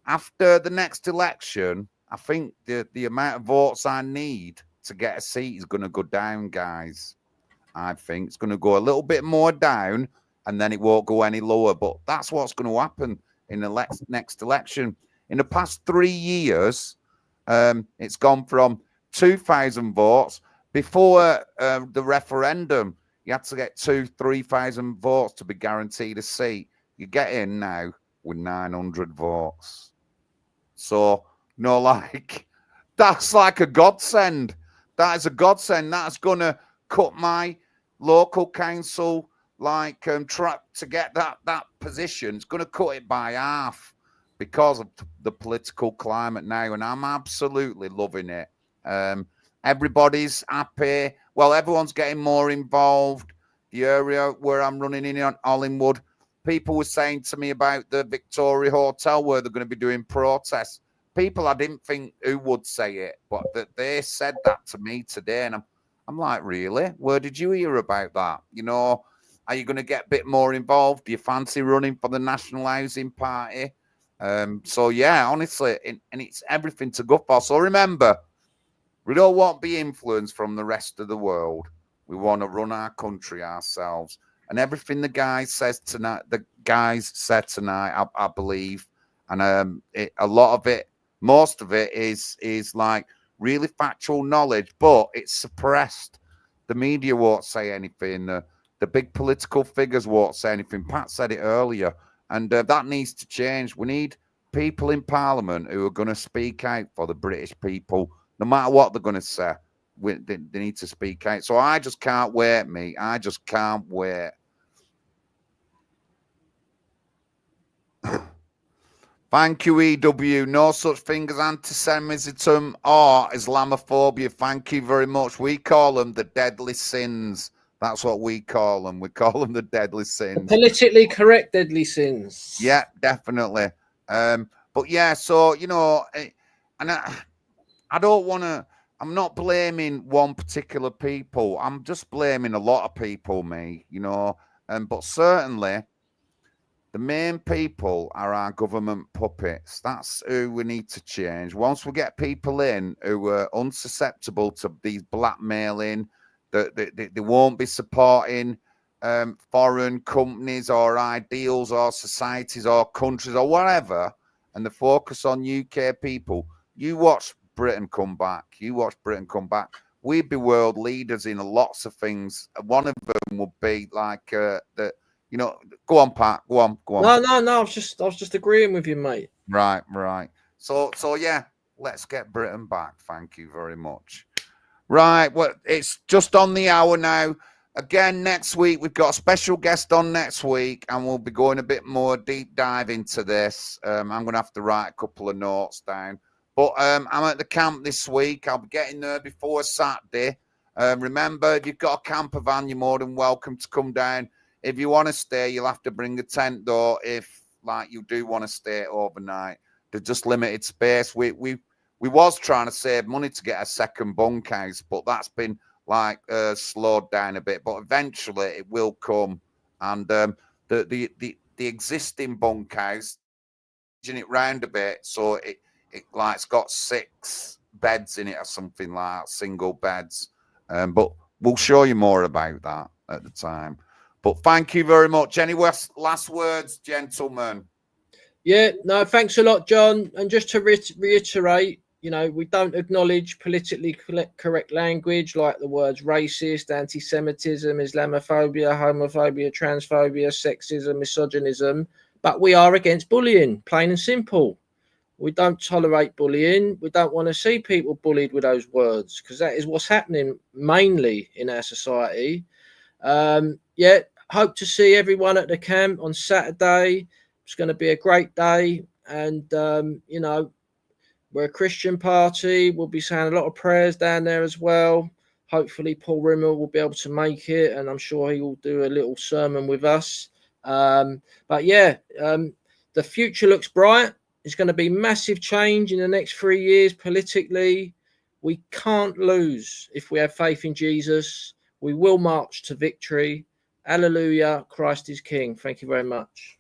After the next election, I think the amount of votes I need to get a seat is going to go down, guys. I think it's going to go a little bit more down, and then it won't go any lower. But that's what's going to happen in the next election. In the past 3 years, it's gone from 2,000 votes. Before the referendum, you had to get 3,000 votes to be guaranteed a seat. You get in now with 900 votes. So, you know, like, that's like a godsend. That is a godsend. That's going to cut my local council, like, track to get that position. It's going to cut it by half because of the political climate now, and I'm absolutely loving it. Everybody's happy. Well, everyone's getting more involved. The area where I'm running in on Hollingwood, people were saying to me about the Victoria Hotel where they're going to be doing protests. People I didn't think who would say it, but that they said that to me today, and I'm like, really? Where did you hear about that? You know, are you going to get a bit more involved? Do you fancy running for the National Housing Party? So yeah, honestly, and it's everything to go for. So remember, we don't want to be influenced from the rest of the world. We want to run our country ourselves. And everything the guys said tonight, I believe, and a lot of it, most of it is like really factual knowledge, but it's suppressed. The media won't say anything. The big political figures won't say anything. Pat said it earlier, and that needs to change. We need people in Parliament who are going to speak out for the British people, no matter what they're going to say. They need to speak out. So I just can't wait, mate. I just can't wait. Thank you, EW. No such thing as anti-Semitism or Islamophobia. Thank you very much. We call them the deadly sins. That's what we call them. We call them the deadly sins. The politically correct deadly sins. Yeah, definitely. But yeah, so, you know, and I don't want to, I'm not blaming one particular people. I'm just blaming a lot of people, me, you know. But certainly, the main people are our government puppets. That's who we need to change. Once we get people in who are unsusceptible to these blackmailing, they won't be supporting foreign companies or ideals or societies or countries or whatever, and the focus on UK people. You watch Britain come back. You watch Britain come back. We'd be world leaders in lots of things. One of them would be like the, you know, go on, Pat. Go on. No. I was just agreeing with you, mate. Right. So yeah, let's get Britain back. Thank you very much. Right. Well, it's just on the hour now. Again, next week, we've got a special guest on next week, and we'll be going a bit more deep dive into this. I'm going to have to write a couple of notes down. But I'm at the camp this week. I'll be getting there before Saturday. Remember, if you've got a camper van, you're more than welcome to come down. If you want to stay, you'll have to bring a tent, though, if, like, you do want to stay overnight. There's just limited space. We was trying to save money to get a second bunkhouse, but that's been like slowed down a bit, but eventually it will come. And the existing bunkhouse, changing it round a bit, so it's got 6 beds in it or something like that, single beds. But we'll show you more about that at the time. But thank you very much. Any last words, gentlemen? Yeah, no, thanks a lot, John. And just to reiterate, you know, we don't acknowledge politically correct language like the words racist, anti-Semitism, Islamophobia, homophobia, transphobia, sexism, misogynism, but we are against bullying, plain and simple. We don't tolerate bullying. We don't want to see people bullied with those words, because that is what's happening mainly in our society. Yeah, hope to see everyone at the camp on Saturday. It's going to be a great day, and you know, we're a Christian party. We'll be saying a lot of prayers down there as well. Hopefully Paul Rimmel will be able to make it, and I'm sure he will do a little sermon with us. But yeah, the future looks bright. It's going to be massive change in the next 3 years politically. We can't lose if we have faith in Jesus. We will march to victory. Hallelujah. Christ is King. Thank you very much.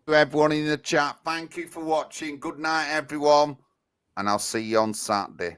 Everyone in the chat, thank you for watching. Good night, everyone, and I'll see you on Saturday.